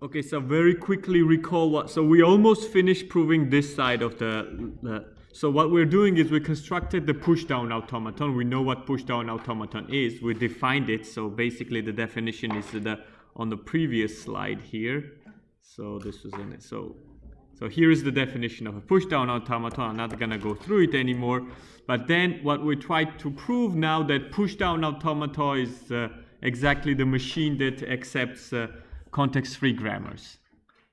Okay, so very quickly recall what, so we almost finished proving this side of so what we're doing is we constructed the pushdown automaton. We know what pushdown automaton is. We defined it. So basically the definition is on the previous slide here. So this was in it. So here is the definition of a pushdown automaton. I'm not going to go through it anymore. But then what we tried to prove now that pushdown automaton is exactly the machine that accepts context-free grammars.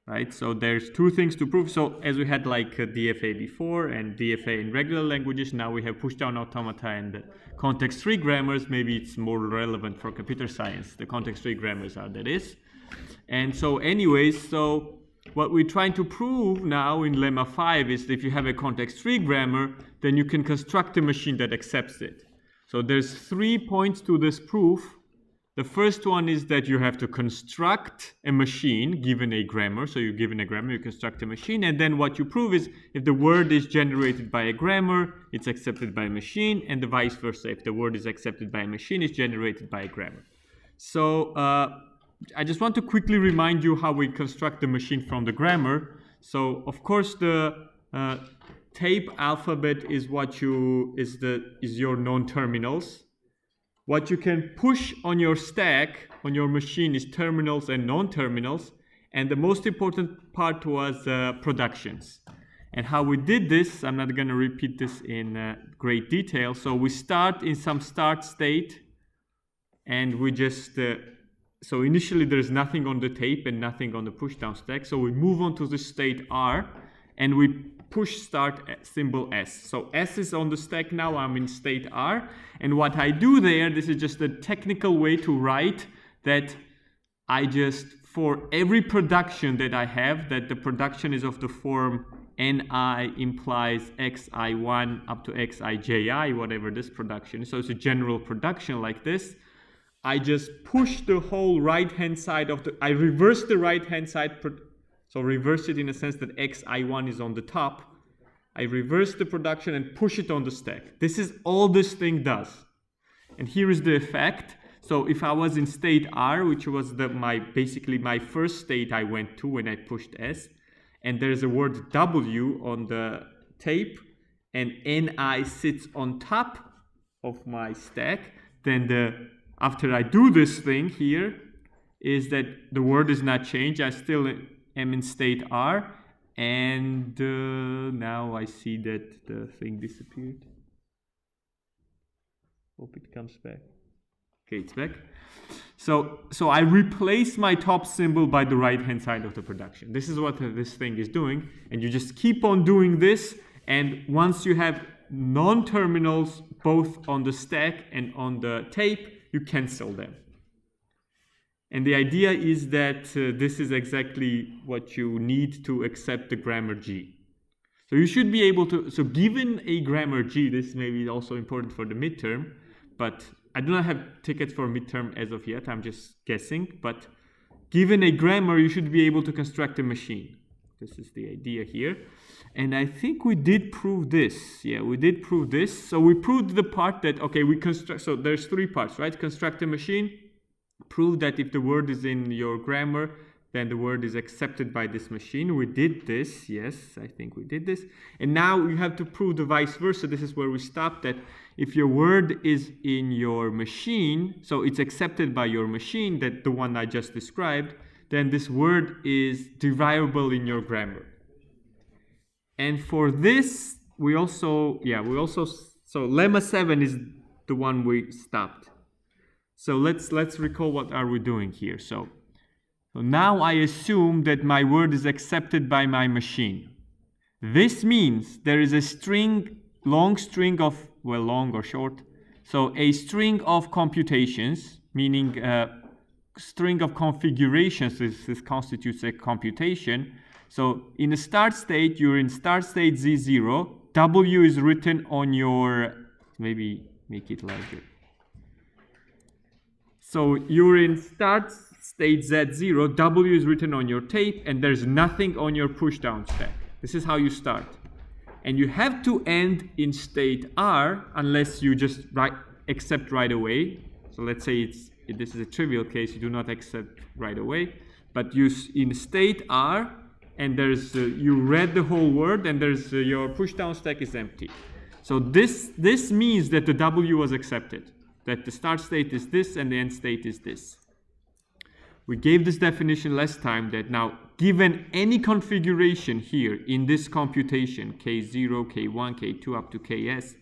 Right, so there's two things to prove. So as we had like DFA before and DFA in regular languages, now we have pushdown automata and context-free grammars. Maybe it's more relevant for computer science. The context-free grammars are that is. And so anyways, so what we're trying to prove now in lemma 5 is that if you have a context-free grammar, then you can construct a machine that accepts it. So there's 3 points to this proof. The first one is that you have to construct a machine given a grammar. So you're given a grammar, you construct a machine, and then what you prove is if the word is generated by a grammar, it's accepted by a machine, and the vice versa. If the word is accepted by a machine, it's generated by a grammar. So I just want to quickly remind you how we construct the machine from the grammar. So of course the tape alphabet is your non-terminals. What you can push on your stack, on your machine, is terminals and non-terminals. And the most important part was productions. And how we did this, I'm not going to repeat this in great detail. So we start in some start state. And we just, so initially there's nothing on the tape and nothing on the pushdown stack. So we move on to the state R. And we push start symbol S. So S is on the stack now, I'm in state R. And what I do there, this is just a technical way to write that I just, for every production that I have, that the production is of the form Ni implies Xi1 up to Xiji, whatever this production is. So it's a general production like this. I just push the whole right-hand side I reverse the right-hand side. So reverse it in a sense that Xi1 is on the top. I reverse the production and push it on the stack. This is all this thing does. And here is the effect. So if I was in state R, which was basically my first state I went to when I pushed S, and there's a word W on the tape, and Ni sits on top of my stack, then after I do this thing here, is that the word is not changed. I still am in state R, and now I see that the thing disappeared. Hope it comes back. Okay, it's back. So I replace my top symbol by the right-hand side of the production. This is what this thing is doing, and you just keep on doing this, and once you have non-terminals both on the stack and on the tape, you cancel them. And the idea is that this is exactly what you need to accept the grammar G. So you should be able to, so given a grammar G, this may be also important for the midterm, but I do not have tickets for midterm as of yet, I'm just guessing, but given a grammar, you should be able to construct a machine. This is the idea here. And I think we did prove this. Yeah, we did prove this. So we proved the part that, okay, we construct, so there's 3 parts, right? Construct a machine, prove that if the word is in your grammar, then the word is accepted by this machine. We did this, yes, I think we did this. And now you have to prove the vice versa. This is where we stopped, that if your word is in your machine, so it's accepted by your machine, that the one I just described, then this word is derivable in your grammar. And for this, we also, so lemma 7 is the one we stopped. So let's recall what are we doing here. So now I assume that my word is accepted by my machine. This means there is a string, long string of, well, long or short. So a string of computations, meaning a string of configurations, this constitutes a computation. So in a start state, you're in start state Z0. W is written on your, maybe make it larger. So you're in start state Z0, W is written on your tape, and there's nothing on your pushdown stack. This is how you start. And you have to end in state R unless you just accept right away. So let's say this is a trivial case, you do not accept right away. But in state R, and there's you read the whole word, and there's your pushdown stack is empty. So this means that the W was accepted, that the start state is this and the end state is this. We gave this definition last time that now, given any configuration here in this computation, K0, K1, K2 up to Ks,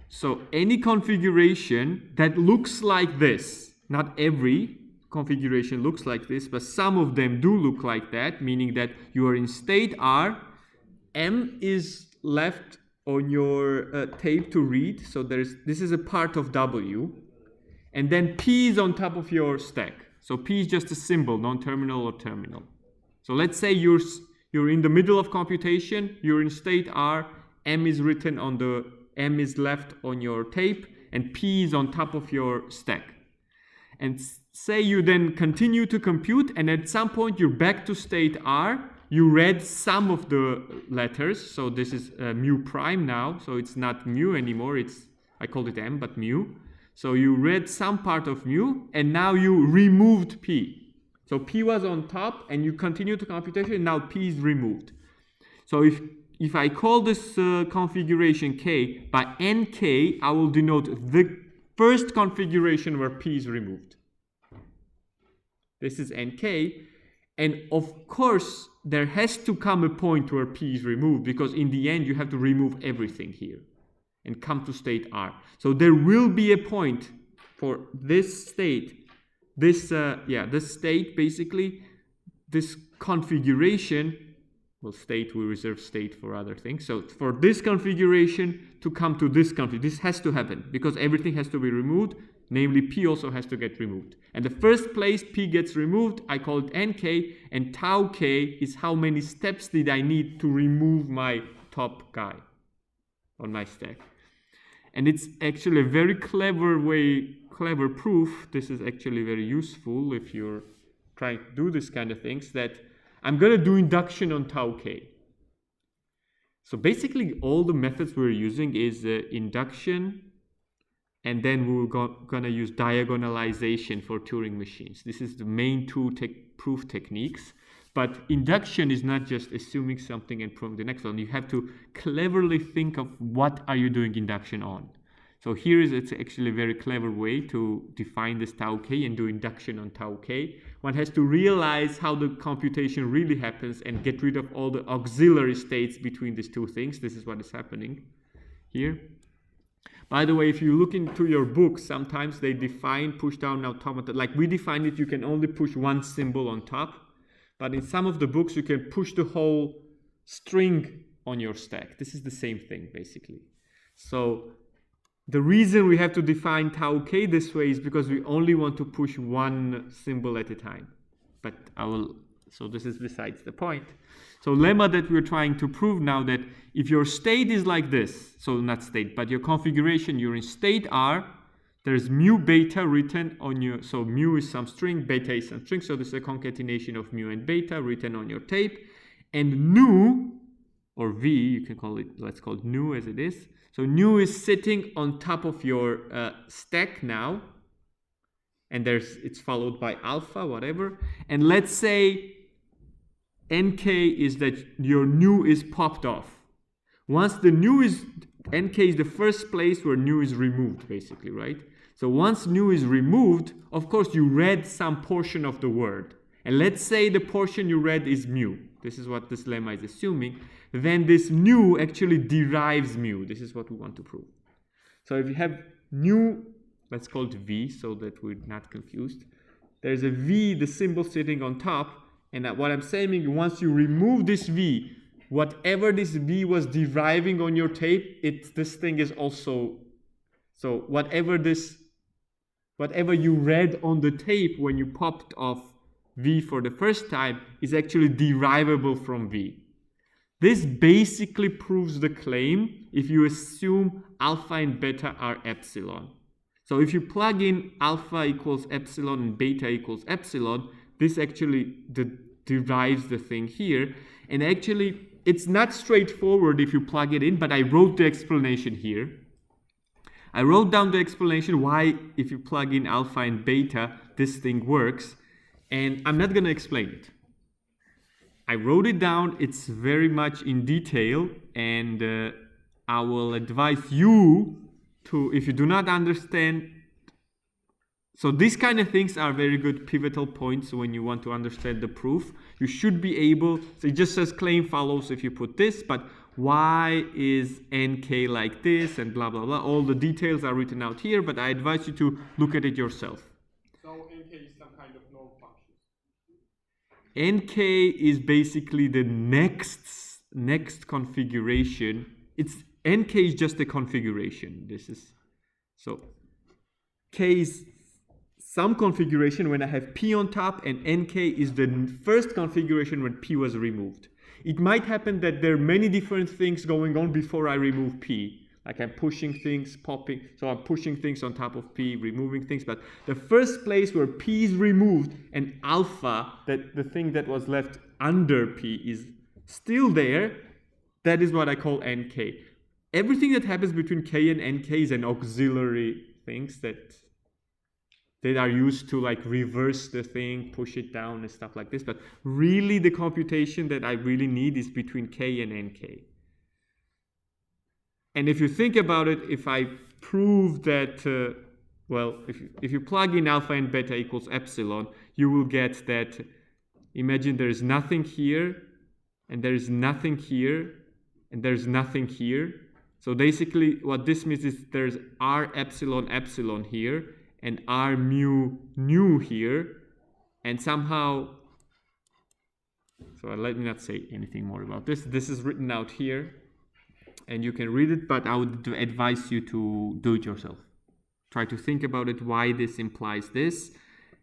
so any configuration that looks like this, not every configuration looks like this, but some of them do look like that, meaning that you are in state R, M is left on your tape to read, so this is a part of W, and then P is on top of your stack. So P is just a symbol, non-terminal or terminal. So let's say you're in the middle of computation, you're in state R, M is written on the, M is left on your tape, and P is on top of your stack. And say you then continue to compute, and at some point you're back to state R, you read some of the letters, so this is mu prime now, so it's not mu anymore, I called it M, but mu. So you read some part of mu, and now you removed P. So P was on top, and you continue to computation, and now P is removed. So if I call this configuration K by NK, I will denote the first configuration where P is removed. This is NK, and of course, there has to come a point where P is removed, because in the end, you have to remove everything here and come to state R. So there will be a point for this state, this state basically, this configuration, well, state, we reserve state for other things. So for this configuration to come to this configuration, this has to happen because everything has to be removed, namely P also has to get removed. And the first place P gets removed, I call it NK, and tau K is how many steps did I need to remove my top guy on my stack. And it's actually a very clever proof. This is actually very useful if you're trying to do this kind of things, that I'm going to do induction on tau K. So basically all the methods we're using is induction, and then we're going to use diagonalization for Turing machines. This is the main two proof techniques. But induction is not just assuming something and proving the next one. You have to cleverly think of what are you doing induction on. So here it's actually a very clever way to define this tau K and do induction on tau K. One has to realize how the computation really happens and get rid of all the auxiliary states between these two things. This is what is happening here. By the way, if you look into your books, sometimes they define pushdown automata. Like we define it, you can only push one symbol on top. But in some of the books, you can push the whole string on your stack. This is the same thing, basically. So the reason we have to define tau K this way is because we only want to push one symbol at a time. But so this is besides the point. So lemma that we're trying to prove now, that if your state is like this, so not state, but your configuration, you're in state R, there's mu beta written on your, so mu is some string, beta is some string, so this is a concatenation of mu and beta written on your tape, and nu, or v, you can call it, let's call it nu as it is. So nu is sitting on top of your stack now, and it's followed by alpha, whatever, and let's say nk is that your nu is popped off. Once the nu is, nk is the first place where nu is removed, basically, right? So once nu is removed, of course, you read some portion of the word. And let's say the portion you read is mu. This is what this lemma is assuming. Then this nu actually derives mu. This is what we want to prove. So if you have nu, let's call it v so that we're not confused. There's a v, the symbol sitting on top. And what I'm saying, once you remove this v, whatever this v was deriving on your tape, this thing is also, so whatever you read on the tape when you popped off v for the first time is actually derivable from v. This basically proves the claim if you assume alpha and beta are epsilon. So if you plug in alpha equals epsilon and beta equals epsilon, this actually derives the thing here. And actually, it's not straightforward if you plug it in, but I wrote the explanation here. I wrote down the explanation why, if you plug in alpha and beta, this thing works. And I'm not going to explain it. I wrote it down. It's very much in detail, and I will advise you to, if you do not understand, so these kind of things are very good pivotal points when you want to understand the proof. You should be able, so it just says claim follows if you put this, but why is nk like this and blah, blah, blah. All the details are written out here, but I advise you to look at it yourself. So nk is some kind of null function. nk is basically the next configuration. Nk is just a configuration. This is, so k is some configuration when I have p on top, and nk is the first configuration when p was removed. It might happen that there are many different things going on before I remove p. Like I'm pushing things, popping, so I'm pushing things on top of p, removing things. But the first place where p is removed and alpha, that the thing that was left under p, is still there, that is what I call nk. Everything that happens between k and nk is an auxiliary things that are used to like reverse the thing, push it down and stuff like this. But really the computation that I really need is between k and nk. And if you think about it, if I prove that, well, if you plug in alpha and beta equals epsilon, you will get that, imagine there is nothing here, and there is nothing here, and there's nothing here. So basically what this means is there's r epsilon epsilon here, and r mu nu here, and somehow, so let me not say anything more about this. This is written out here, and you can read it, but I would advise you to do it yourself. Try to think about it, why this implies this,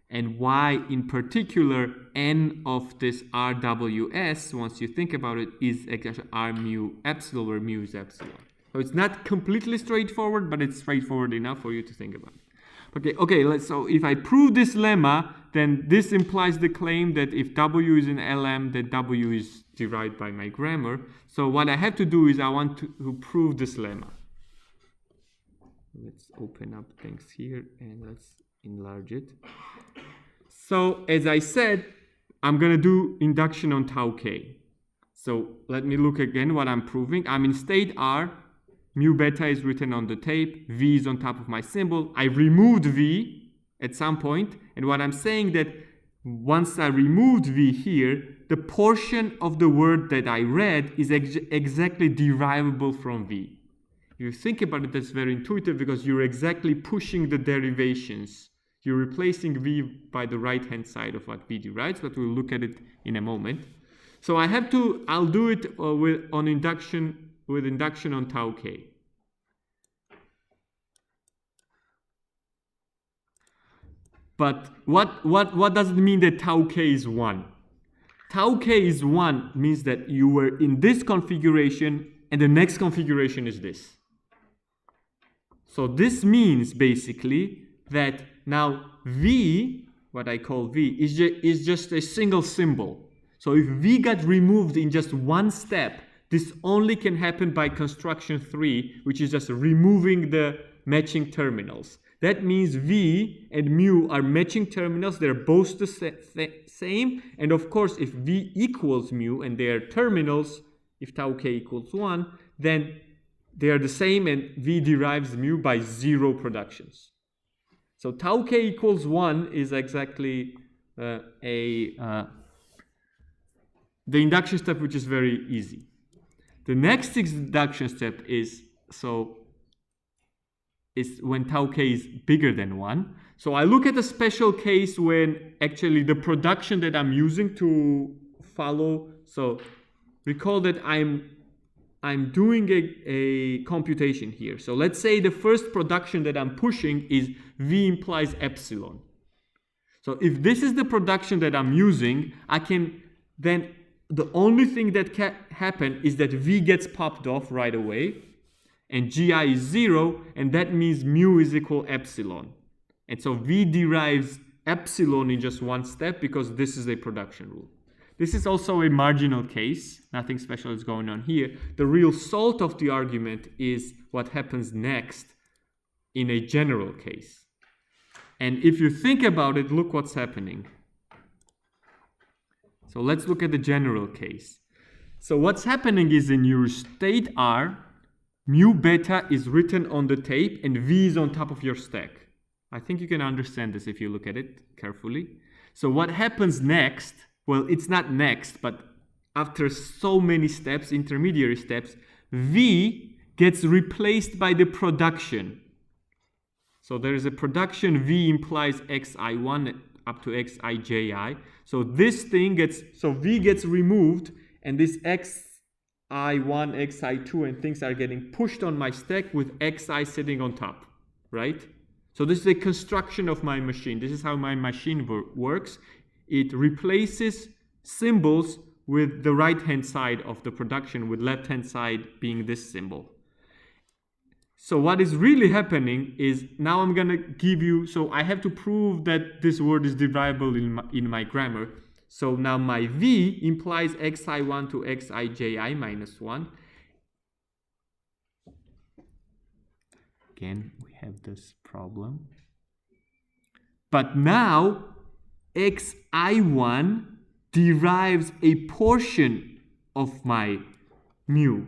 and why in particular n of this RWS, once you think about it, is actually r mu epsilon, where mu is epsilon. So it's not completely straightforward, but it's straightforward enough for you to think about it. Okay, so if I prove this lemma, then this implies the claim that if W is in LM, then W is derived by my grammar. So what I have to do is I want to prove this lemma. Let's open up things here and let's enlarge it. So as I said, I'm going to do induction on tau k. So let me look again what I'm proving. I'm in state R. Mu beta is written on the tape, V is on top of my symbol. I removed V at some point, and what I'm saying that once I removed V here, the portion of the word that I read is exactly derivable from V. If you think about it, that's very intuitive because you're exactly pushing the derivations. You're replacing V by the right-hand side of what V derives, but we'll look at it in a moment. So I'll do it with induction on tau k. But what does it mean that tau k is 1? Tau k is 1 means that you were in this configuration and the next configuration is this. So this means basically that now V, what I call V, is just a single symbol. So if V got removed in just one step, this only can happen by construction 3, which is just removing the matching terminals. That means V and mu are matching terminals. They're both the same. And of course, if V equals mu and they are terminals, if tau k equals 1, then they are the same and V derives mu by 0 productions. So tau k equals 1 is exactly the induction step, which is very easy. The next induction step is when tau k is bigger than 1. So I look at a special case when actually the production that I'm using to follow. So recall that I'm doing a computation here. So let's say the first production that I'm pushing is V implies epsilon. So if this is the production that I'm using, then the only thing that can happen is that V gets popped off right away, and GI is 0, and that means mu is equal epsilon. And so V derives epsilon in just one step because this is a production rule. This is also a marginal case. Nothing special is going on here. The real salt of the argument is what happens next in a general case. And if you think about it, look what's happening. So let's look at the general case. So what's happening is in your state R, mu beta is written on the tape and V is on top of your stack. I think you can understand this if you look at it carefully. So what happens next, well, it's not next, but after so many steps, intermediary steps, V gets replaced by the production. So there is a production, V implies xi1 up to xiji. So this thing gets, so V gets removed, and this xi1, xi2 and things are getting pushed on my stack with xi sitting on top, right? So this is a construction of my machine. This is how my machine works. It replaces symbols with the right-hand side of the production, with left-hand side being this symbol. So what is really happening is now I'm going to give you, so I have to prove that this word is derivable in my grammar. So now my V implies xi1 to xiji minus 1. Again, we have this problem. But now xi1 derives a portion of my mu,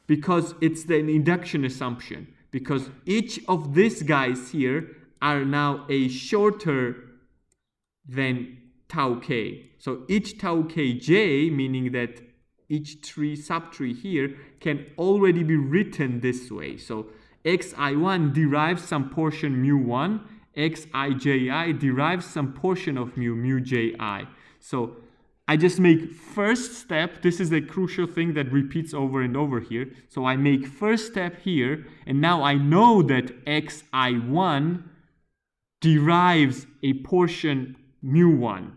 because it's an induction assumption, because each of these guys here are now a shorter than tau k. So each tau kj, meaning that each subtree here can already be written this way. So xi1 derives some portion mu1, xiji derives some portion of mu ji. So I just make first step. This is a crucial thing that repeats over and over here. So I make first step here, and now I know that xi1 derives a portion mu1.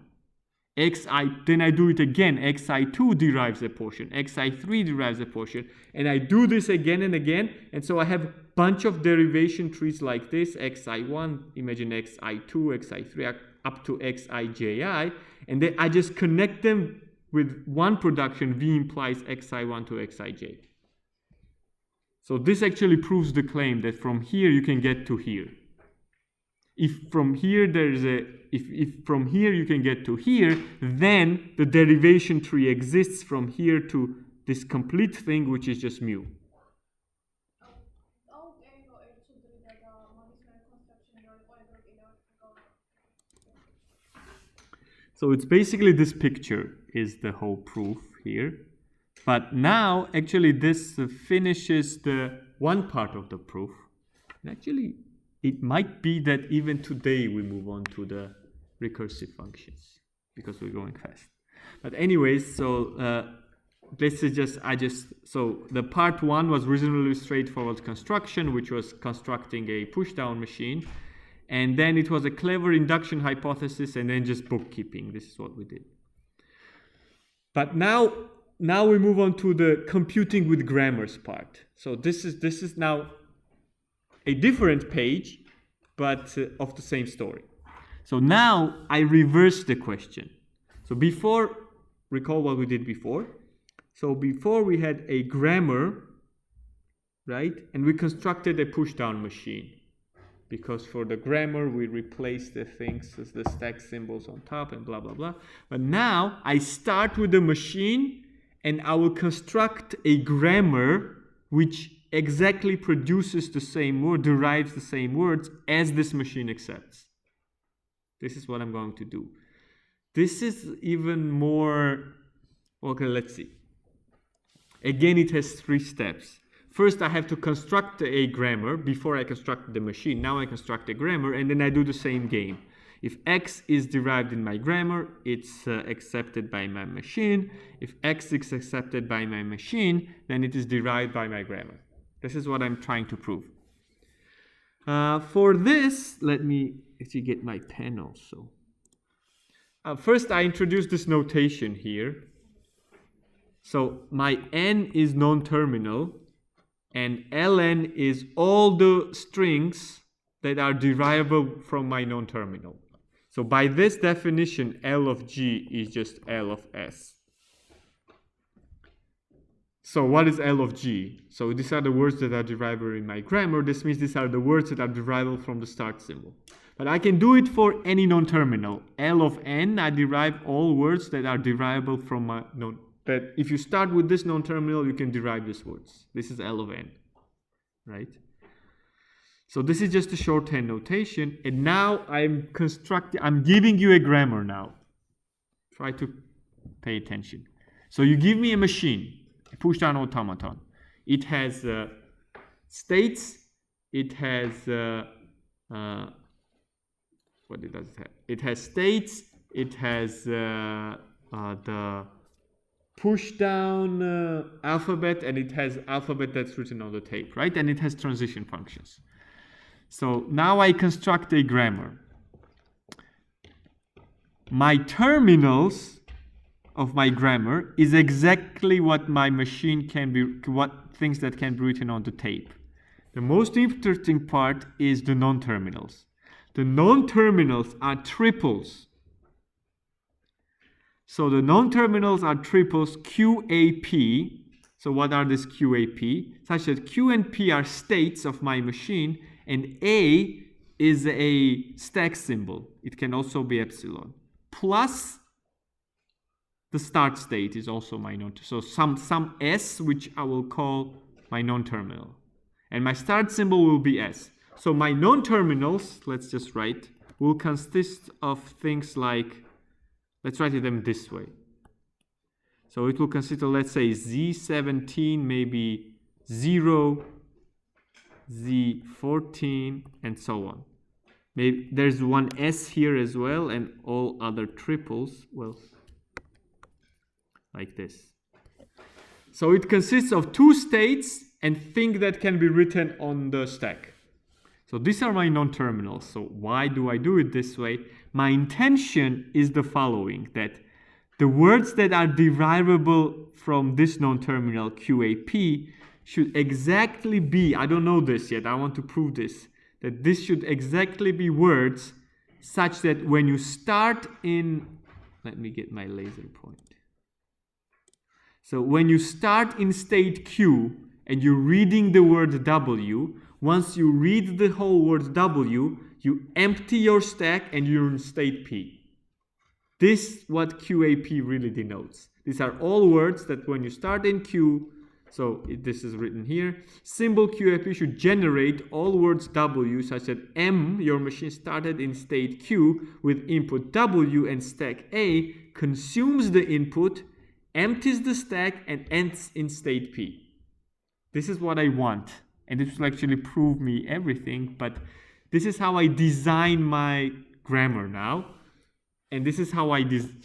Then I do it again. xi2 derives a portion. xi3 derives a portion. And I do this again and again. And so I have a bunch of derivation trees like this. xi1, imagine xi2, xi3, up to xiji. And then I just connect them with one production. V implies xi1 to xij. So this actually proves the claim that from here you can get to here. If from here if from here you can get to here, then the derivation tree exists from here to this complete thing, which is just mu. So it's basically this picture is the whole proof here. But now actually this finishes the one part of the proof. And actually it might be that even today we move on to the recursive functions because we're going fast. But anyways, so this is so the part one was reasonably straightforward construction, which was constructing a pushdown machine. And then it was a clever induction hypothesis, and then just bookkeeping. This is what we did. But now we move on to the computing with grammars part. So this is now a different page, but of the same story. So now I reverse the question. So recall what we did before. So before we had a grammar, right? And we constructed a pushdown machine. Because for the grammar, we replace the things as the stack symbols on top and blah, blah, blah. But now I start with the machine and I will construct a grammar which exactly produces the same word, derives the same words as this machine accepts. This is what I'm going to do. This is even more, okay, let's see. Again, it has 3 steps. First, I have to construct a grammar before I construct the machine. Now I construct a grammar, and then I do the same game. If x is derived in my grammar, it's accepted by my machine. If x is accepted by my machine, then it is derived by my grammar. This is what I'm trying to prove. For this, let me actually get my pen also. First, I introduce this notation here. So my n is non-terminal, and ln is all the strings that are derivable from my non-terminal. So by this definition, L of G is just L of S. So what is L of G? So these are the words that are derivable in my grammar. This means these are the words that are derivable from the start symbol. But I can do it for any non-terminal. L of n, I derive all words that are derivable from my non. That if you start with this non-terminal, you can derive these words. This is L of n, right? So this is just a shorthand notation, and now I'm giving you a grammar now. Try to pay attention. So you give me a machine, a pushdown automaton. It has states, it has, what it does it have? It has states, it has the pushdown alphabet, and it has alphabet that's written on the tape, right? And it has transition functions. So now I construct a grammar. My terminals of my grammar is exactly what my machine can be, what things that can be written on the tape. The most interesting part is the non-terminals. The non-terminals are triples. So the non-terminals are triples QAP. So what are these QAP? Such that Q and P are states of my machine, and A is a stack symbol. It can also be epsilon. Plus the start state is also my non-terminal. So some S, which I will call my non-terminal. And my start symbol will be S. So my non-terminals, let's just write, will consist of things like, let's write them this way. So it will consist of, let's say, Z17, maybe 0, Z14, and so on. Maybe there's one S here as well, and all other triples, well, like this. So it consists of two states and things that can be written on the stack. So these are my non-terminals. So why do I do it this way? My intention is the following, that the words that are derivable from this non-terminal QAP should exactly be, I don't know this yet, I want to prove this, that this should exactly be words such that when you start in, let me get my laser point. So when you start in state Q and you're reading the word W, once you read the whole word W, you empty your stack and you're in state P. This is what QAP really denotes. These are all words that when you start in Q, so this is written here, symbol QAP should generate all words W such that M, your machine started in state Q with input W, and stack A consumes the input, empties the stack, and ends in state P. This is what I want, and this will actually prove me everything, but this is how I design my grammar now. And this is how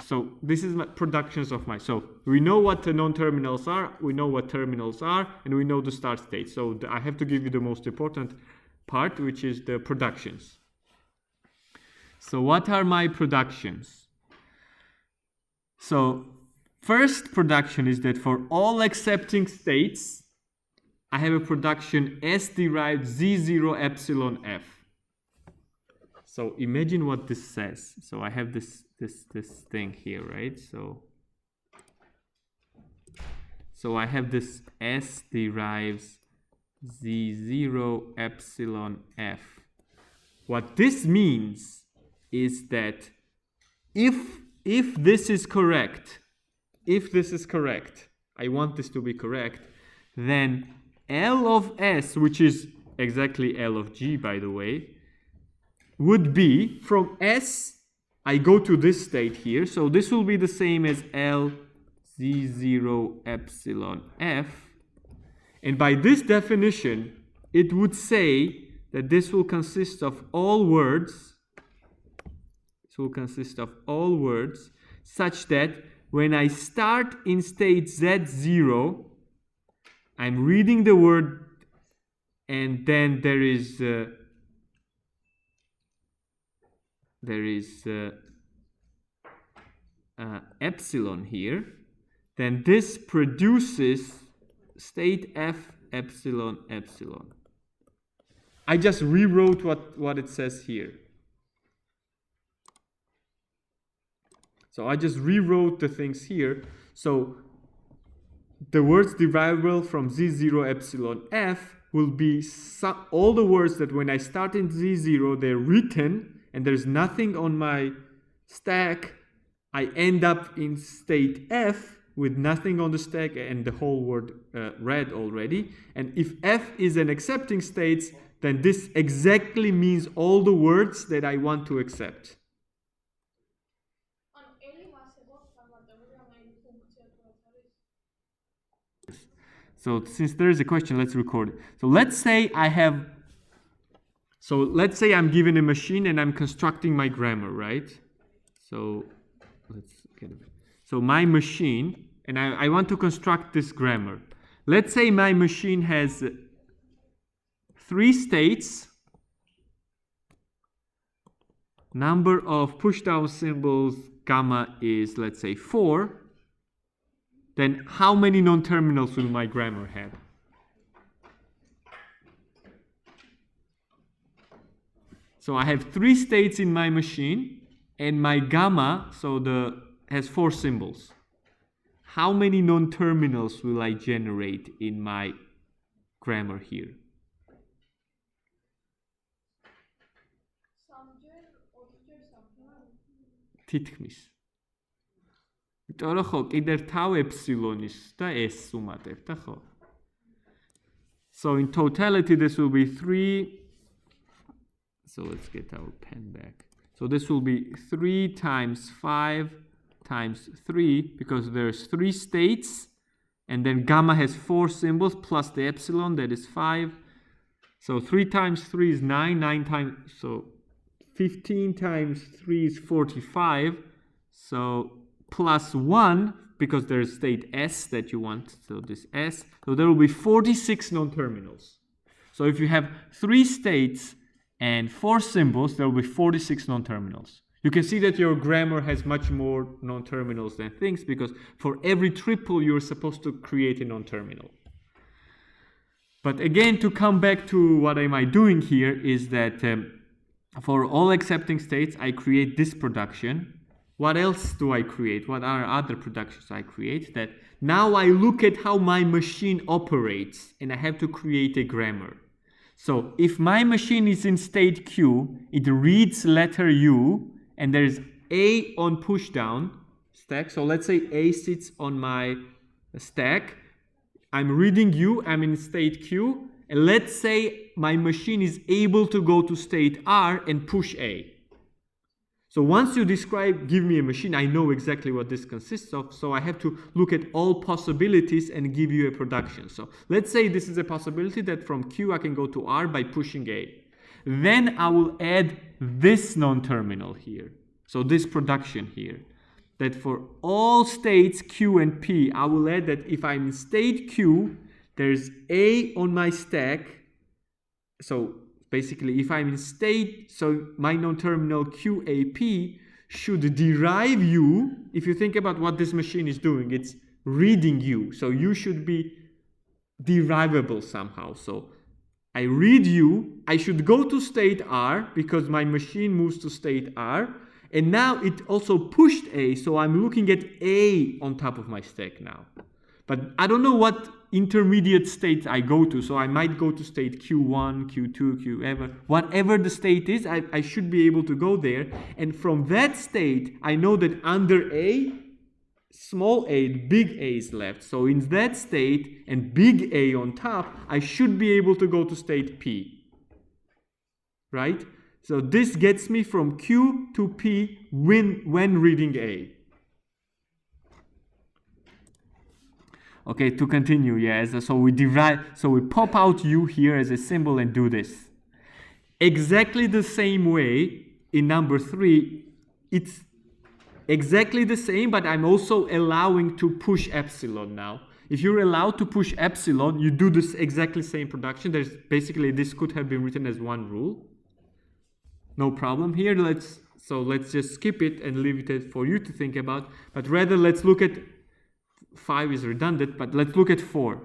so this is my productions of my, so we know what the non-terminals are, we know what terminals are, and we know the start state. So I have to give you the most important part, which is the productions. So what are my productions? So first production is that for all accepting states, I have a production S derived Z0 epsilon F. So imagine what this says. So I have this thing here, right? So I have this S derives Z0 epsilon F. What this means is that if this is correct, I want this to be correct, then L of S, which is exactly L of G, by the way, would be from S, I go to this state here, so this will be the same as L Z0 epsilon F, and by this definition, it would say that this will consist of all words, such that when I start in state Z0, I'm reading the word, and then there is epsilon here, then this produces state F epsilon epsilon. I just rewrote what it says here. So I just rewrote the things here. So the words derivable from Z0 epsilon F will be all the words that when I start in Z0, they're written and there's nothing on my stack, I end up in state F with nothing on the stack and the whole word read already. And if F is an accepting state, then this exactly means all the words that I want to accept. So since there is a question, let's record it. So let's say I'm given a machine and I'm constructing my grammar, right? So let's get it. So my machine, and I want to construct this grammar. Let's say my machine has 3 states, number of pushdown symbols, gamma is, let's say, 4. Then how many non-terminals will my grammar have? So I have 3 states in my machine, and my gamma, has 4 symbols. How many non-terminals will I generate in my grammar here? თითქმის. იმიტომ ხო, კიდევ თავ ეფსილონის და s უმატებ და ხო. So in totality this will be 3. So let's get our pen back. So this will be 3 times 5 times 3, because there's 3 states, and then gamma has 4 symbols plus the epsilon, that is 5. So 3 times 3 is 9, 9 times, so 15 times 3 is 45, so plus 1, because there's state S that you want, so this S, so there will be 46 non-terminals. So if you have 3 states and 4 symbols, there will be 46 non-terminals. You can see that your grammar has much more non-terminals than things, because for every triple you're supposed to create a non-terminal. But again, to come back to what am I doing here is that for all accepting states, I create this production. What else do I create? What are other productions I create? That now I look at how my machine operates, and I have to create a grammar. So if my machine is in state Q, it reads letter U, and there's A on pushdown stack. So let's say A sits on my stack. I'm reading U, I'm in state Q, and let's say my machine is able to go to state R and push A. So once you give me a machine, I know exactly what this consists of, so I have to look at all possibilities and give you a production. So let's say this is a possibility that from Q I can go to R by pushing A. Then I will add this non-terminal here, so this production here, that for all states Q and P, I will add that if I'm in state Q, there's A on my stack, so basically, if I'm in state, so my non-terminal QAP should derive U. If you think about what this machine is doing, it's reading U. So U should be derivable somehow. So I read U, I should go to state R because my machine moves to state R. And now it also pushed A, so I'm looking at A on top of my stack now. But I don't know what intermediate states I go to, so I might go to state Q1, Q2, whatever the state is, I should be able to go there. And from that state, I know that under A, small a, big A is left. So in that state and big A on top, I should be able to go to state P. Right? So this gets me from Q to P when reading A. Okay, to continue, so we pop out U here as a symbol and do this. Exactly the same way in number 3, it's exactly the same, but I'm also allowing to push epsilon now. If you're allowed to push epsilon, you do this exactly same production. There's basically, this could have been written as one rule. No problem here. Let's just skip it and leave it for you to think about. But rather, let's look at 5 is redundant, but let's look at 4.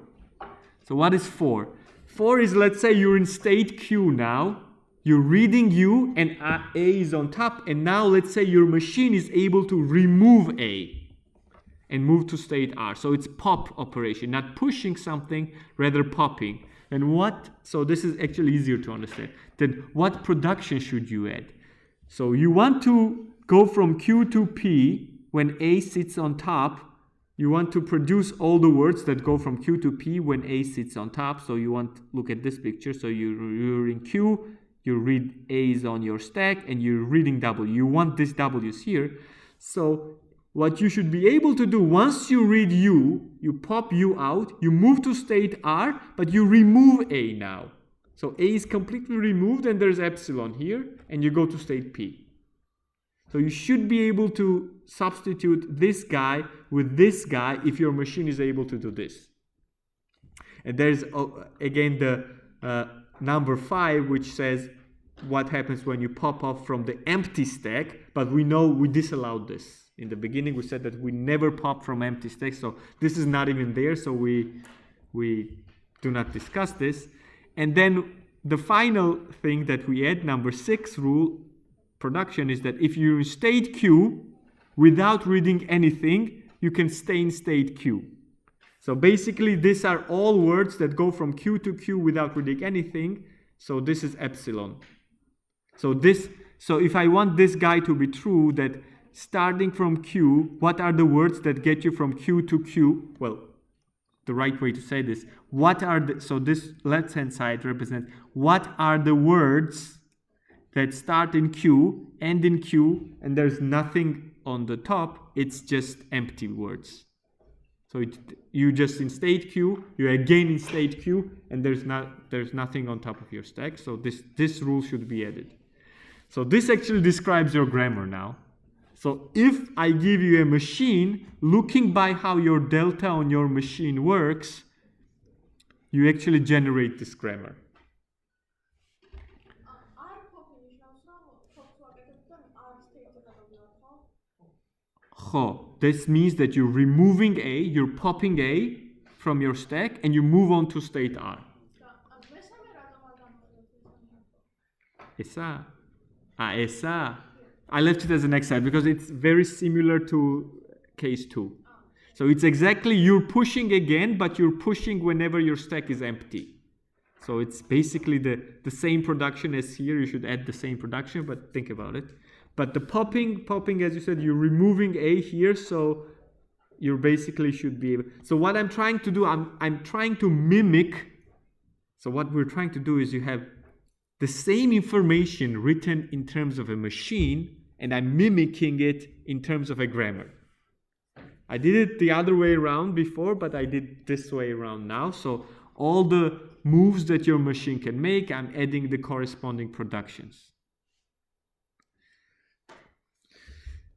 So what is 4? 4 is, let's say you're in state Q now, you're reading U and A is on top, and now let's say your machine is able to remove A and move to state R. So it's pop operation, not pushing something, rather popping. And so this is actually easier to understand. Then what production should you add? So you want to go from Q to P when A sits on top. You want to produce all the words that go from Q to P when A sits on top. So you want, look at this picture. So you're in Q, you read A's on your stack, and you're reading W. You want these W's here. So what you should be able to do, once you read U, you pop U out, you move to state R, but you remove A now. So A is completely removed and there's epsilon here, and you go to state P. So you should be able to substitute this guy with this guy if your machine is able to do this. And there's again the number 5, which says what happens when you pop off from the empty stack, but we know we disallowed this. In the beginning we said that we never pop from empty stack, so this is not even there, so we do not discuss this. And then the final thing that we add, number 6 rule, production, is that if you state Q without reading anything, you can stay in state Q. So basically these are all words that go from Q to Q without reading anything. So this is epsilon. So if I want this guy to be true, that starting from Q, what are the words that get you from Q to Q? Well, the right way to say this, so this left-hand side represents what are the words that start in Q, end in Q, and there's nothing on the top, it's just empty words. So you just in state Q, you're again in state Q, and there's nothing on top of your stack, so this rule should be added. So this actually describes your grammar now. So if I give you a machine, looking by how your delta on your machine works, you actually generate this grammar. This means that you're removing A, you're popping A from your stack, and you move on to state R. Esa. Esa. I left it as an X side because it's very similar to case 2. So it's exactly, you're pushing again, but you're pushing whenever your stack is empty. So it's basically the same production as here. You should add the same production, but think about it. But the popping, as you said, you're removing A here, so you basically should be able. So what I'm trying to do, I'm trying to mimic. So what we're trying to do is you have the same information written in terms of a machine, and I'm mimicking it in terms of a grammar. I did it the other way around before, but I did this way around now. So all the moves that your machine can make, I'm adding the corresponding productions.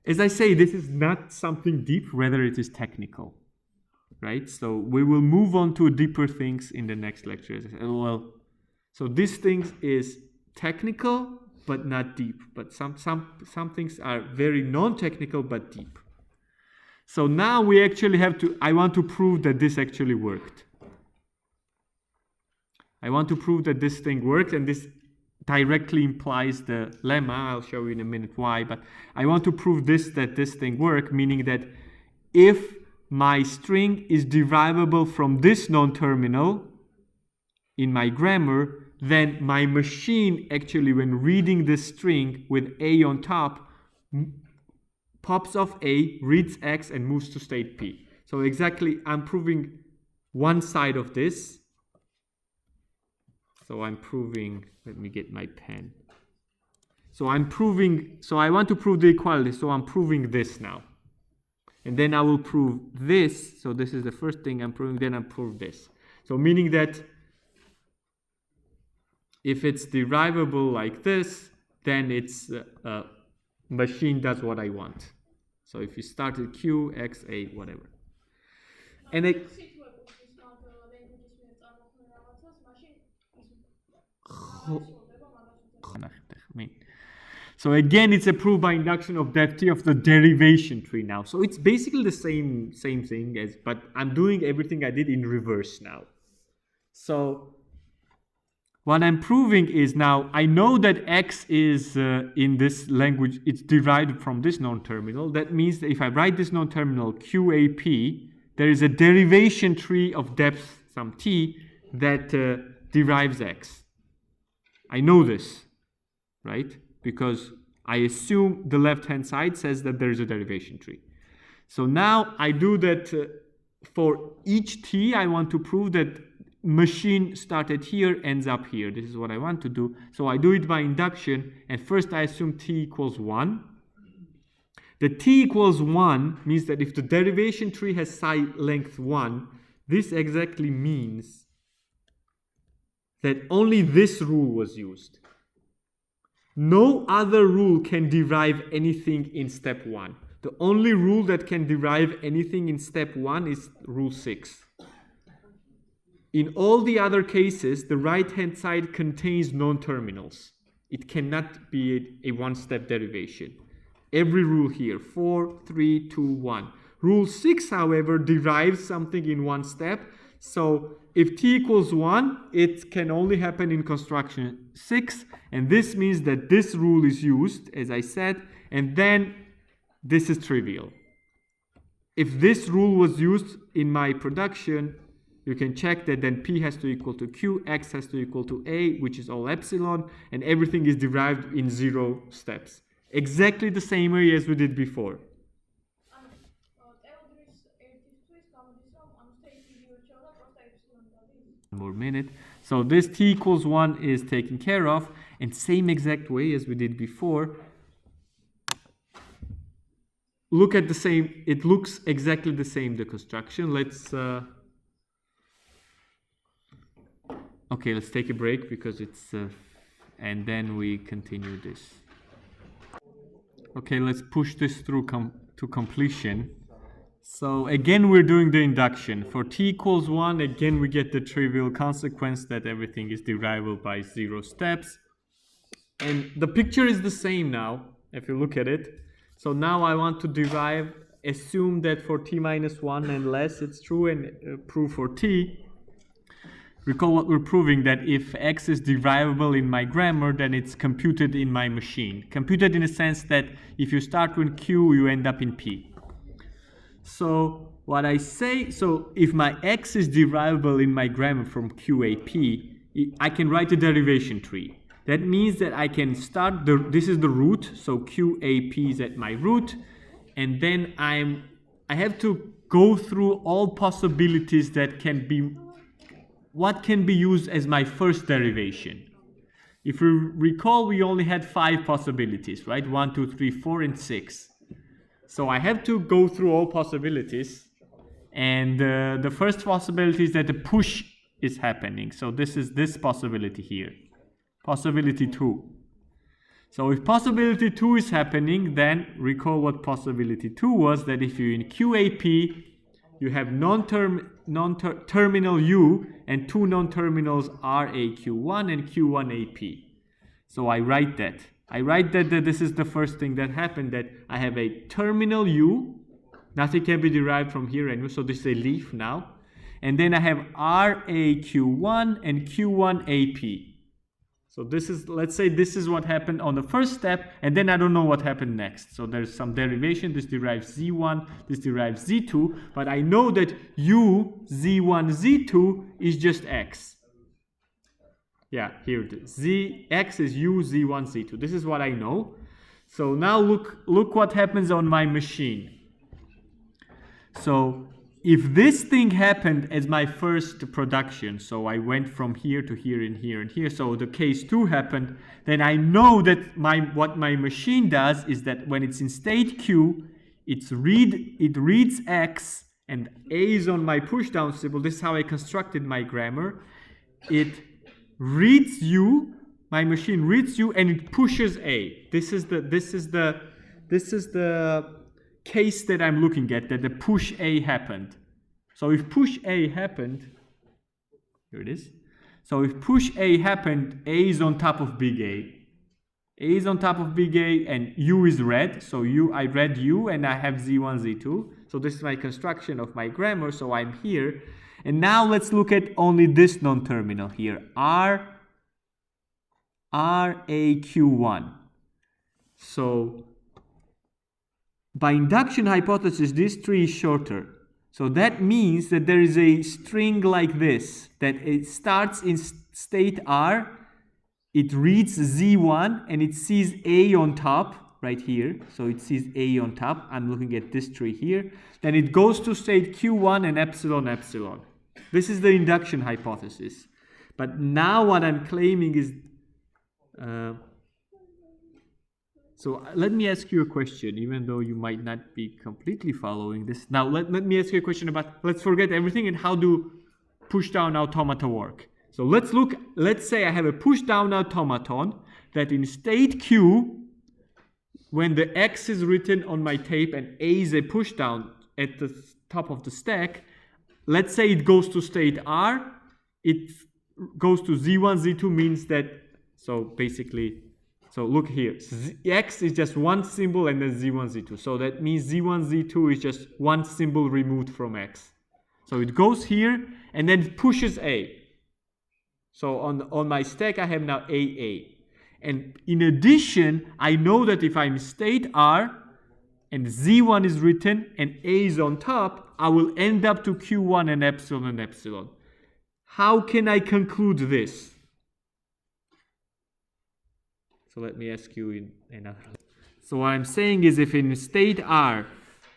As I say, this is not something deep, rather it is technical, right? So we will move on to deeper things in the next lecture. Well, so these things is technical, but not deep. But some things are very non-technical, but deep. So now we actually I want to prove that this actually worked. I want to prove that this thing works, and this directly implies the lemma. I'll show you in a minute why, but I want to prove that this thing works, meaning that if my string is derivable from this non-terminal in my grammar, then my machine actually, when reading this string with A on top, pops off A, reads X, and moves to state P. So exactly, I'm proving one side of this. So I'm proving, let me get my pen. So I want to prove the equality, so I'm proving this now. And then I will prove this, so this is the first thing I'm proving, then I prove this. So meaning that if it's derivable like this, then it's machine does what I want. So if you start at Q, X, A, whatever. And so again, it's a proof by induction of depth of the derivation tree now. So it's basically the same thing but I'm doing everything I did in reverse now. So what I'm proving is now I know that X is in this language, it's derived from this non-terminal. That means that if I write this non-terminal QAP, there is a derivation tree of depth some T that derives X. I know this, right? Because I assume the left-hand side says that there is a derivation tree. So now I do that for each t. I want to prove that machine started here, ends up here. This is what I want to do. So I do it by induction, and first I assume t equals 1. The t equals 1 means that if the derivation tree has side length 1, this exactly means that only this rule was used. No other rule can derive anything in step 1. The only rule that can derive anything in step 1 is rule 6. In all the other cases, the right-hand side contains non-terminals. It cannot be a one-step derivation. Every rule here, 4, 3, 2, 1. Rule 6, however, derives something in one step. So if t equals 1, it can only happen in construction 6. And this means that this rule is used, as I said, and then this is trivial. If this rule was used in my production, you can check that then P has to equal to Q, X has to equal to A, which is all epsilon, and everything is derived in 0 steps. Exactly the same way as we did before. One more minute. So this T equals 1 is taken care of, and same exact way as we did before. Look at the same, it looks exactly the same, the construction. Let's okay, let's take a break because it's and then we continue this. Okay, let's push this through to completion. So again, we're doing the induction. For t equals 1, again, we get the trivial consequence that everything is derivable by 0 steps. And the picture is the same now, if you look at it. So now I want to derive, assume that for t minus 1 and less, it's true, and prove for t. Recall what we're proving, that if x is derivable in my grammar, then it's computed in my machine. Computed in a sense that if you start with q, you end up in p. So what I say, so if my x is derivable in my grammar from QAP, I can write a derivation tree. That means that I can start, this is the root, so QAP is at my root, and then I have to go through all possibilities that can be, what can be used as my first derivation. If you recall, we only had 5 possibilities, right? 1, 2, 3, 4, and 6. So I have to go through all possibilities, and the first possibility is that the push is happening. So this is this possibility here, possibility 2. So if possibility 2 is happening, then recall what possibility 2 was, that if you're in QAP, you have terminal U and 2 non-terminals RAQ1 and Q1AP. So I write that. That this is the first thing that happened, that I have a terminal U, nothing can be derived from here anyway, so this is a leaf now. And then I have RAQ1 and Q1AP. So this is, let's say this is what happened on the first step, and then I don't know what happened next. So there's some derivation, this derives Z1, this derives Z2, but I know that U, Z1, Z2 is just X. Yeah, here it is. X is U, Z1, Z2. This is what I know. So now look what happens on my machine. So if this thing happened as my first production, so I went from here to here and here and here, so the case 2 happened, then I know that what my machine does is that when it's in state Q, it reads X, and A is on my pushdown symbol. This is how I constructed my grammar. It reads U, my machine reads U, and it pushes A. This is the case that I'm looking at, that the push A happened. So if push A happened, here it is. So if push A happened, A is on top of big A. A is on top of big A, and U is read. So I read U, and I have Z1, Z2. So this is my construction of my grammar. So I'm here. And now let's look at only this non-terminal here, RAQ1. So by induction hypothesis, this tree is shorter. So that means that there is a string like this, that it starts in state R, it reads Z1 and it sees A on top right here. So it sees A on top. I'm looking at this tree here. Then it goes to state Q1 and epsilon epsilon. This is the induction hypothesis. But now what I'm claiming is, so let me ask you a question, even though you might not be completely following this. Now let me ask you a question about, let's forget everything and how do push-down automata work. So let's say I have a push-down automaton that in state Q, when the X is written on my tape and A is a push-down at the top of the stack, let's say it goes to state R, it goes to Z1, Z2 means that, so basically, so look here, X is just one symbol and then Z1, Z2. So that means Z1, Z2 is just one symbol removed from X. So it goes here and then it pushes A. So on my stack I have now AA. And in addition, I know that if I'm state R and Z1 is written and A is on top, I will end up to Q1 and epsilon. How can I conclude this? So let me ask you in another. So what I'm saying is if in state R,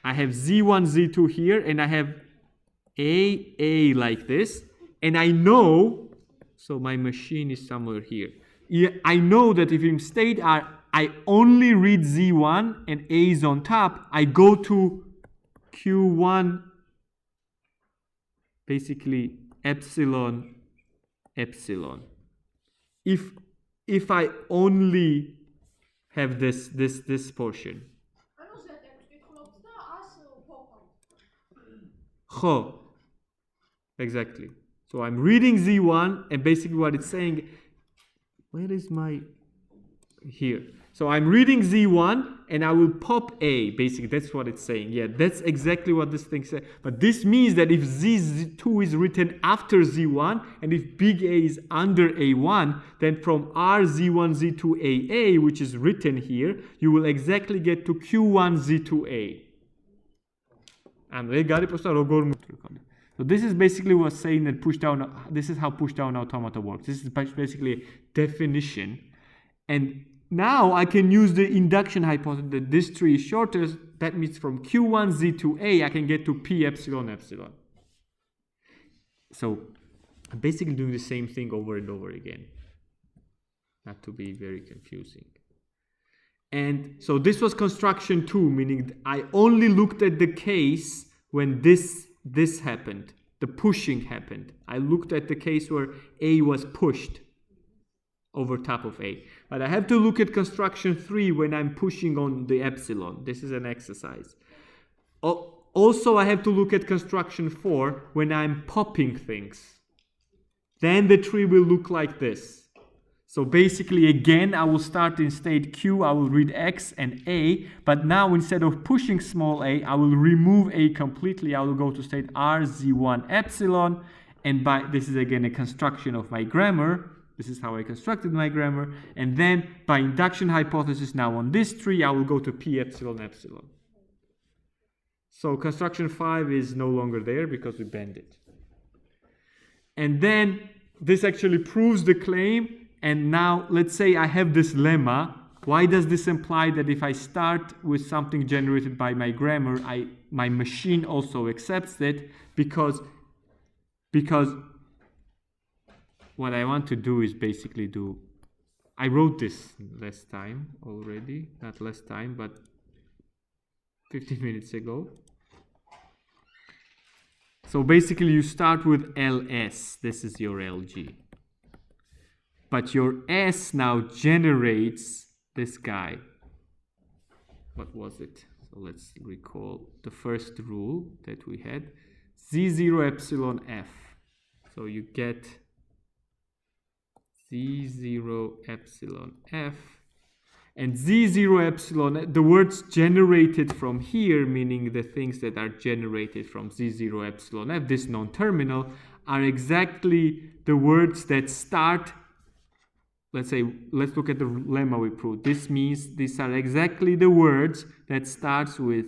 I have Z1, Z2 here, and I have AA like this, and I know, so my machine is somewhere here. I know that if in state R, I only read Z1 and A is on top, I go to Q1, basically epsilon. If I only have this portion. Exactly. So I'm reading Z1 and basically what it's saying, where is my, here. So I'm reading Z1 and I will pop A, basically that's what it's saying. Yeah, that's exactly what this thing says. But this means that if Z2 is written after Z1 and if big A is under A1, then from R Z1 Z2 AA, which is written here, you will exactly get to Q1 Z2A. So this is basically what's saying that this is how push-down automata works. This is basically a definition. And now I can use the induction hypothesis that this tree is shorter. That means from Q1 Z2A, I can get to P epsilon. So I'm basically doing the same thing over and over again. Not to be very confusing. And so this was construction 2, meaning I only looked at the case when this happened, the pushing happened. I looked at the case where A was pushed over top of A. But I have to look at construction 3 when I'm pushing on the epsilon. This is an exercise. Also, I have to look at construction 4 when I'm popping things. Then the tree will look like this. So basically, again, I will start in state Q, I will read X and A, but now instead of pushing small a, I will remove A completely. I will go to state R, Z1, epsilon, and this is again a construction of my grammar. This is how I constructed my grammar. And then by induction hypothesis, now on this tree, I will go to P epsilon. So construction 5 is no longer there because we bend it. And then this actually proves the claim. And now let's say I have this lemma. Why does this imply that if I start with something generated by my grammar, my machine also accepts it? Because what I want to do is basically I wrote this last time already, not last time, but 15 minutes ago. So basically you start with ls, this is your LG. But your S now generates this guy. What was it? So let's recall the first rule that we had. Z0 epsilon F. So you get Z0 epsilon F. And Z0 epsilon, the words generated from here, meaning the things that are generated from Z0 epsilon F, this non-terminal, are exactly the words that start. Let's look at the lemma we proved. This means these are exactly the words that starts with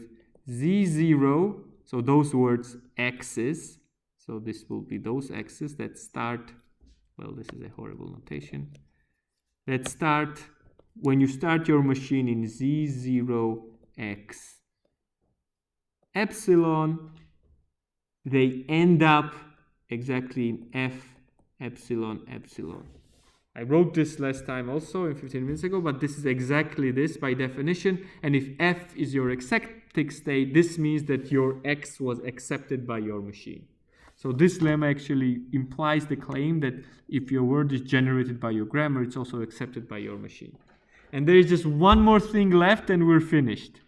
Z0, so those words X's. So this will be those X's that start, well, this is a horrible notation. that start, when you start your machine in Z0X epsilon, they end up exactly in F epsilon epsilon. I wrote this last time also, 15 minutes ago, but this is exactly this by definition. And if F is your accepting state, this means that your X was accepted by your machine. So this lemma actually implies the claim that if your word is generated by your grammar, it's also accepted by your machine. And there is just one more thing left and we're finished.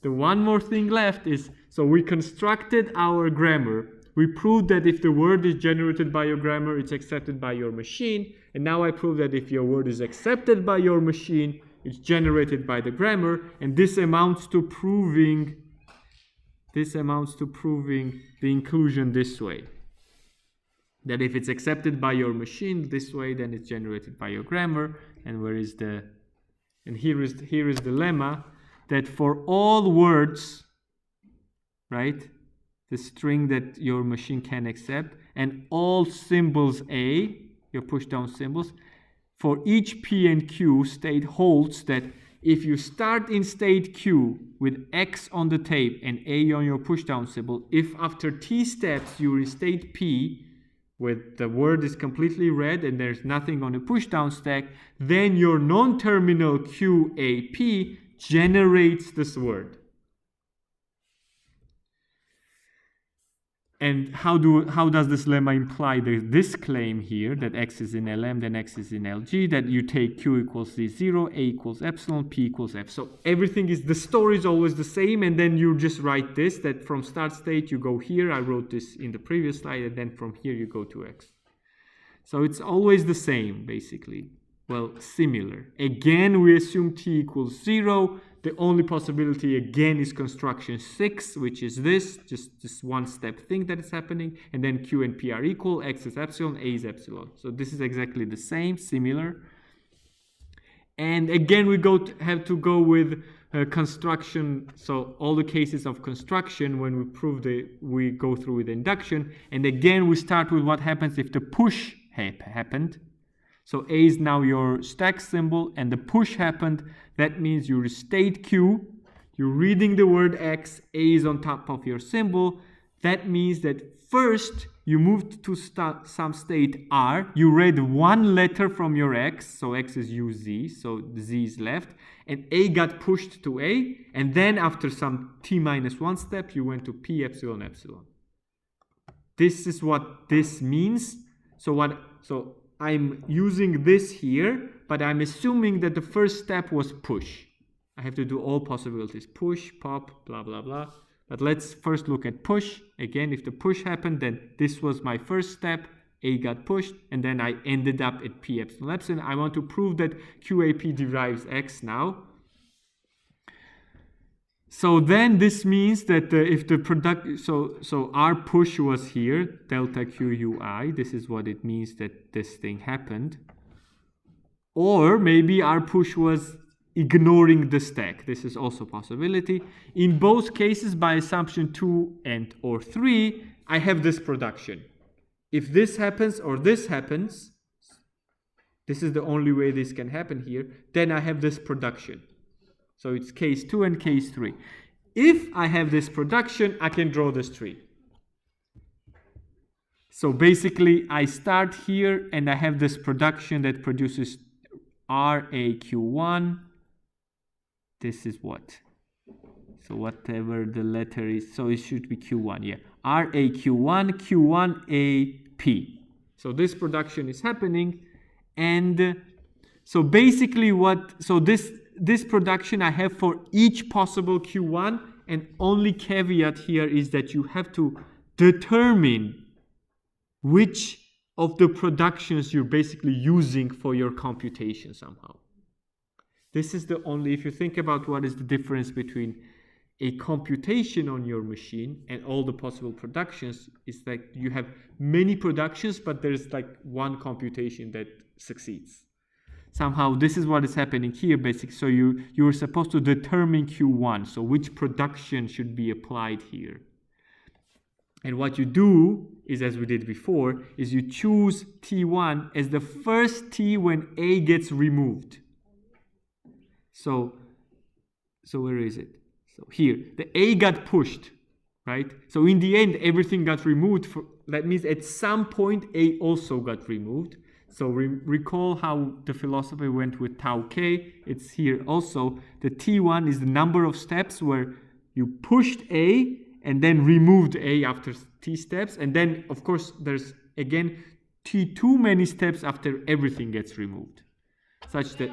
The one more thing left is, so we constructed our grammar. We proved that if the word is generated by your grammar, it's accepted by your machine. And now I prove that if your word is accepted by your machine, it's generated by the grammar. And this amounts to proving the inclusion this way. That if it's accepted by your machine this way, then it's generated by your grammar. And here is the lemma, that for all words, right, the string that your machine can accept, and all symbols A, your pushdown symbols, for each P and Q, state holds that if you start in state Q with X on the tape and A on your pushdown symbol, if after T steps you're in state P, with the word is completely read and there's nothing on the pushdown stack, then your non-terminal QAP generates this word. And how does this lemma imply this claim here, that X is in LM, then X is in LG, that you take Q equals Z0, A equals epsilon, P equals F. So everything is, the story is always the same, and then you just write this, that from start state you go here, I wrote this in the previous slide, and then from here you go to X. So it's always the same, basically. Well, similar. Again, we assume T equals 0. The only possibility again is construction 6, which is this, just this one step thing that is happening, and then Q and P are equal, X is epsilon, A is epsilon. So this is exactly the same, similar. And again, we have to go with construction. So all the cases of construction, when we prove we go through with induction. And again, we start with what happens if the push happened. So A is now your stack symbol, and the push happened. That means you state Q, you're reading the word X, A is on top of your symbol. That means that first you moved to some state R, you read one letter from your X, so X is UZ, so the Z is left, and A got pushed to A, and then after some T minus 1 step, you went to P epsilon epsilon. This is what this means. So I'm using this here, but I'm assuming that the first step was push. I have to do all possibilities. Push, pop, blah, blah, blah. But let's first look at push. Again, if the push happened, then this was my first step. A got pushed, and then I ended up at P epsilon epsilon. I want to prove that QAP derives X now. So then this means that if the product, so our push was here, delta Q UI, this is what it means that this thing happened. Or maybe our push was ignoring the stack. This is also a possibility. In both cases, by assumption 2 and or 3, I have this production. If this happens or this happens, this is the only way this can happen here, then I have this production. So it's case 2 and case 3. If I have this production, I can draw this tree. So basically, I start here and I have this production that produces RAQ1. This is what? So whatever the letter is, so it should be Q1, yeah. RAQ1, Q1AP. So this production is happening, and so basically this production I have for each possible Q1, and only caveat here is that you have to determine which of the productions you're basically using for your computation somehow. This is the only, if you think about what is the difference between a computation on your machine and all the possible productions, is like you have many productions, but there's like one computation that succeeds. Somehow this is what is happening here basically. So you're supposed to determine Q1, so which production should be applied here. And what you do is, as we did before, is you choose T1 as the first T when A gets removed. So where is it? So here, the A got pushed, right? So in the end, everything got removed. That means at some point, A also got removed. So recall how the philosophy went with tau k. It's here also. The T1 is the number of steps where you pushed A and then removed A after T steps. And then, of course, there's, again, T2 many steps after everything gets removed. Such that...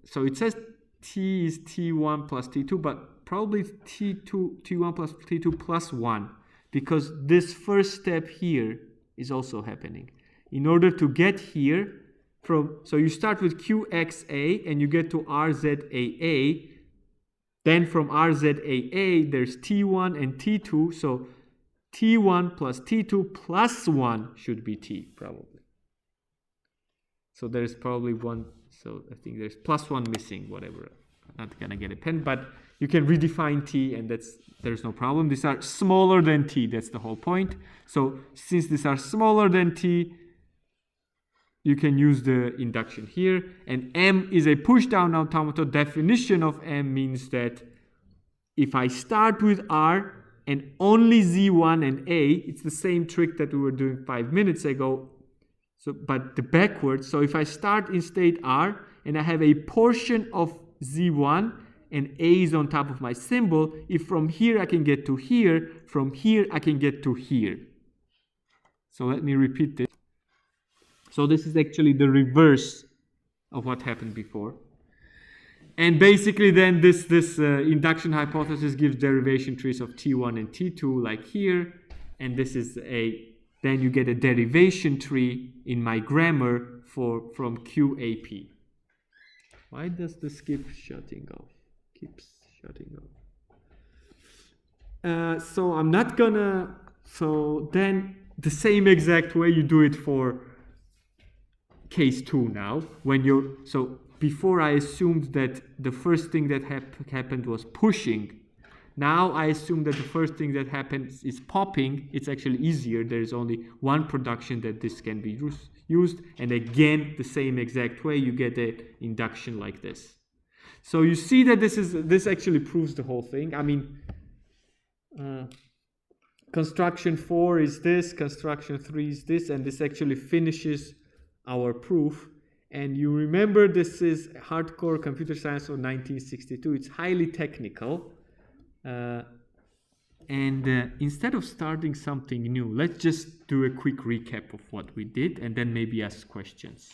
so it says T is T1 plus T2, but probably T1 plus T2 plus 1. Because this first step here is also happening. In order to get here, so you start with QXA and you get to RZAA. Then from RZAA, there's T1 and T2. So T1 plus T2 plus 1 should be T, probably. So there's probably one. So I think there's plus 1 missing, whatever. I'm not going to get a pen, but you can redefine T, and there's no problem. These are smaller than T. That's the whole point. So since these are smaller than T, you can use the induction here. And M is a pushdown automata. Definition of M means that if I start with R and only Z1 and A, it's the same trick that we were doing 5 minutes ago. So, but the backwards. So if I start in state R and I have a portion of Z1 and A is on top of my symbol, if from here I can get to here, from here I can get to here. So let me repeat this. So this is actually the reverse of what happened before. And basically then this induction hypothesis gives derivation trees of T1 and T2 like here. And this is then you get a derivation tree in my grammar from QAP. Why does this keep shutting off? Keeps shutting off. So I'm not gonna, so then the same exact way you do it for case 2 now. So before I assumed that the first thing that happened was pushing. Now I assume that the first thing that happens is popping. It's actually easier. There's only one production that this can be used. And again, the same exact way, you get an induction like this. So you see that this actually proves the whole thing. I mean, construction 4 is this, construction 3 is this, and this actually finishes our proof. And you remember this is hardcore computer science of 1962. It's highly technical. Instead of starting something new, let's just do a quick recap of what we did and then maybe ask questions.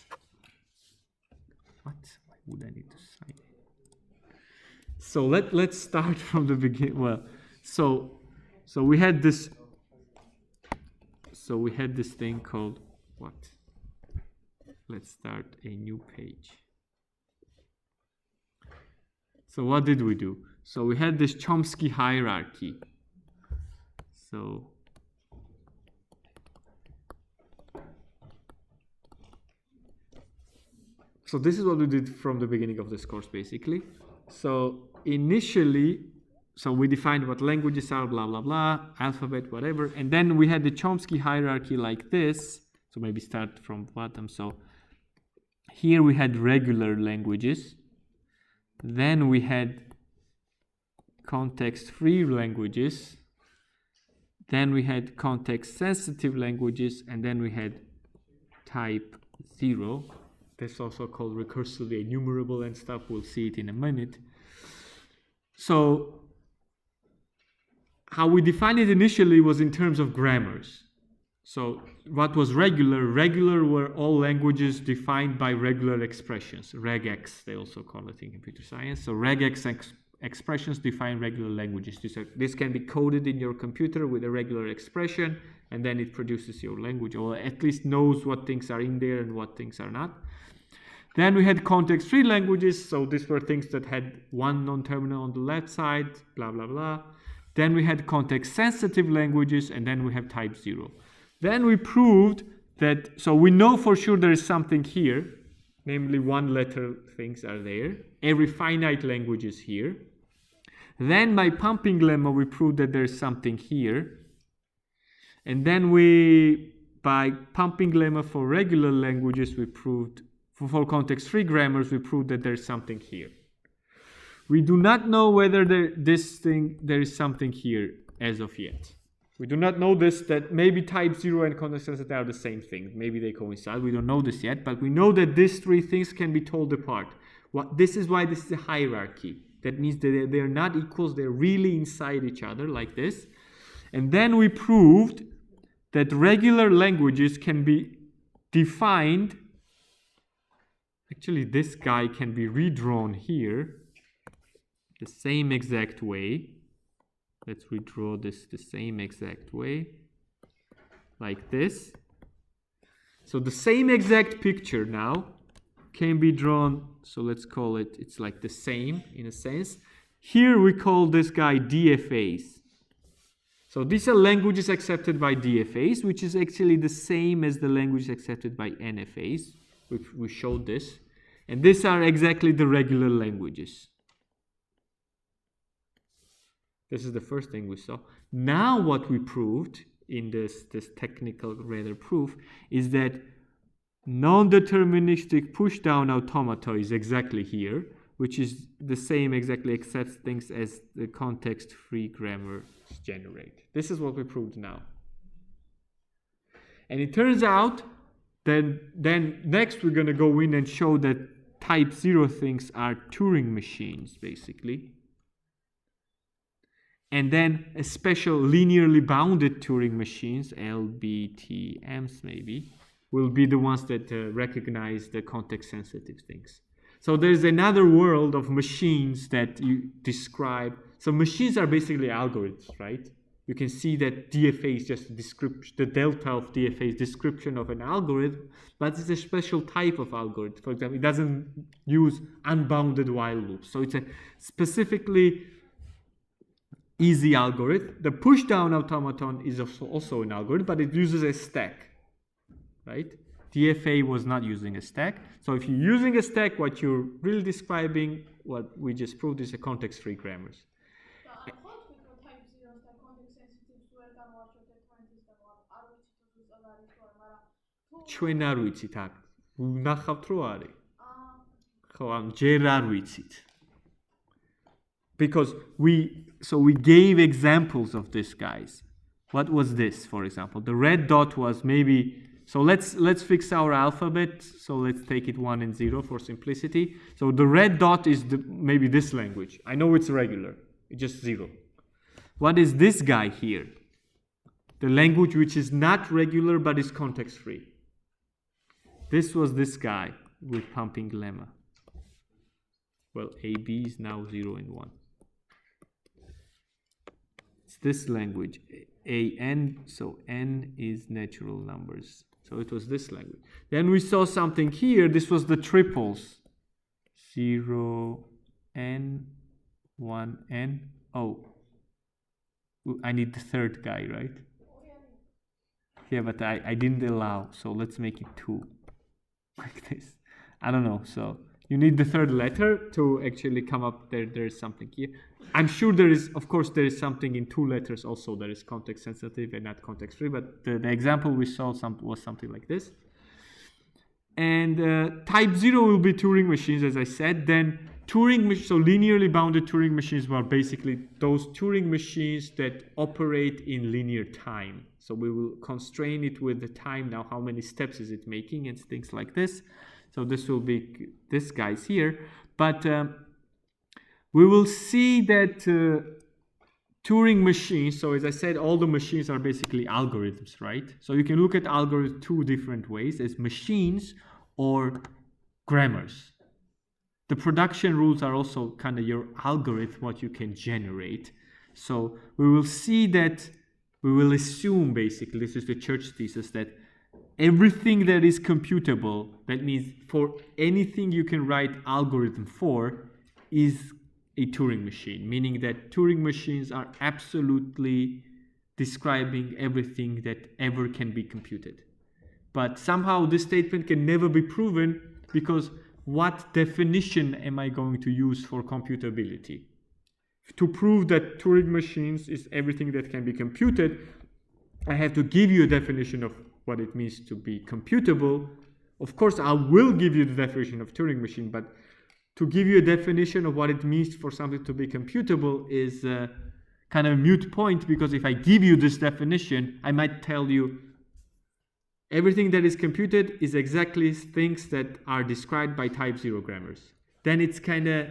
What? Why would I need to sign? So let's start from the beginning. Well, so we had this. So we had this thing called what? Let's start a new page. So what did we do? So we had this Chomsky hierarchy. So this is what we did from the beginning of this course, basically. So initially, we defined what languages are, blah, blah, blah, alphabet, whatever. And then we had the Chomsky hierarchy like this. So maybe start from bottom. So here we had regular languages. Then we had context-free languages. Then we had context-sensitive languages. And then we had type 0. That's also called recursively enumerable and stuff. We'll see it in a minute. So how we defined it initially was in terms of grammars. So what was regular? Regular were all languages defined by regular expressions. Regex, they also call it in computer science. So regex expressions define regular languages. This can be coded in your computer with a regular expression, and then it produces your language, or at least knows what things are in there and what things are not. Then we had context-free languages. So these were things that had one non-terminal on the left side, blah, blah, blah. Then we had context-sensitive languages, and then we have type 0. Then we proved that, so we know for sure there is something here, namely one letter things are there. Every finite language is here. Then by pumping lemma, we proved that there's something here. And then by pumping lemma for regular languages, we proved, for context-free grammars, we proved that there's something here. We do not know whether there is something here as of yet. We do not know this, that maybe type 0 and context sensitive are the same thing. Maybe they coincide. We don't know this yet, but we know that these three things can be told apart. This is why this is a hierarchy. That means that they're not equals, they're really inside each other like this. And then we proved that regular languages can be defined. Actually, this guy can be redrawn here the same exact way. Let's redraw this the same exact way, like this. So the same exact picture now can be drawn, so let's call it, it's like the same in a sense. Here we call this guy DFAs. So these are languages accepted by DFAs, which is actually the same as the languages accepted by NFAs, which we showed this. And these are exactly the regular languages. This is the first thing we saw. Now what we proved in this technical rather proof is that non-deterministic pushdown automata is exactly here, which is the same exactly except things as the context-free grammars generate. This is what we proved now. And it turns out then next we're going to go in and show that type 0 things are Turing machines, basically. And then a special linearly bounded Turing machines, LBTMs maybe, will be the ones that recognize the context-sensitive things. So there's another world of machines that you describe. So machines are basically algorithms, right? You can see that DFA is just a description, the delta of DFA is description of an algorithm, but it's a special type of algorithm. For example, it doesn't use unbounded while loops. So it's a specifically easy algorithm. The pushdown automaton is also an algorithm, but it uses a stack, right? DFA was not using a stack. So if you're using a stack, what you're really describing, what we just proved, is a context-free grammars. ჩვენ არ ვიცით აქ ვნახავთ რომ არის ხო ამ ჯერ არ ვიცით because we gave examples of this, guys. What was this, for example? The red dot was maybe, so let's fix our alphabet. So let's take it 1 and 0 for simplicity. So the red dot is maybe this language. I know it's regular. It's just 0. What is this guy here? The language which is not regular but is context-free. This was this guy with pumping lemma. Well, AB is now 0 and 1. It's this language, AN, so N is natural numbers. So it was this language. Then we saw something here. This was the triples. 0, N, 1, N. Oh, I need the third guy, right? Yeah, but I didn't allow. So let's make it 2. Like this. I don't know. So you need the third letter to actually come up there. There's something here. I'm sure there is, of course, there is something in 2 letters also that is context sensitive and not context free. But the example we saw was something like this. And type 0 will be Turing machines, as I said. Then so linearly bounded Turing machines were basically those Turing machines that operate in linear time. So we will constrain it with the time now, how many steps is it making and things like this. So this will be this guy's here. But we will see that Turing machines, so as I said, all the machines are basically algorithms, right? So you can look at algorithms 2 different ways, as machines or grammars. The production rules are also kind of your algorithm, what you can generate. So we will see that, we will assume basically, this is the church thesis, that everything that is computable, that means for anything you can write algorithm for, is a Turing machine, meaning that Turing machines are absolutely describing everything that ever can be computed. But somehow this statement can never be proven, because what definition am I going to use for computability? to prove that Turing machines is everything that can be computed, I have to give you a definition of what it means to be computable. Of course, I will give you the definition of Turing machine, but to give you a definition of what it means for something to be computable is kind of a moot point, because if I give you this definition, I might tell you everything that is computed is exactly things that are described by type 0 grammars. Then it's kind of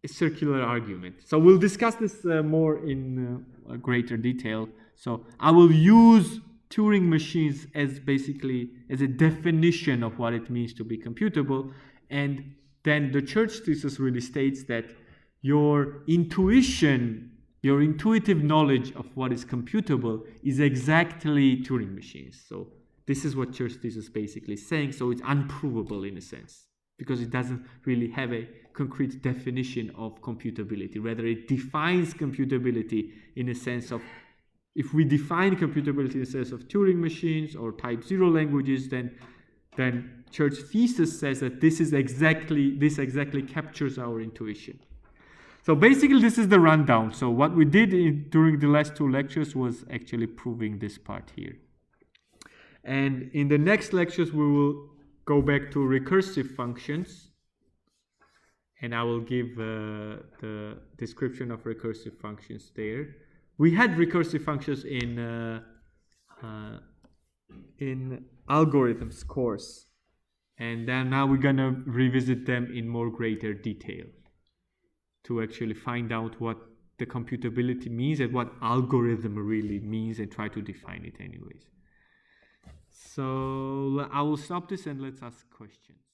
a circular argument. So we'll discuss this more in greater detail. So I will use Turing machines as basically as a definition of what it means to be computable. And then the church thesis really states that your intuition, your intuitive knowledge of what is computable is exactly Turing machines. So this is what church thesis basically is saying. So it's unprovable in a sense, because it doesn't really have a concrete definition of computability. Rather, it defines computability in a sense of, if we define computability in the sense of Turing machines or type 0 languages, then church thesis says that this exactly captures our intuition. So basically, this is the rundown. So what we did during the last 2 lectures was actually proving this part here. And in the next lectures, we will go back to recursive functions. And I will give the description of recursive functions there. We had recursive functions in algorithms course, and then now we're gonna revisit them in more greater detail to actually find out what the computability means and what algorithm really means, and try to define it anyways. So I will stop this and let's ask questions.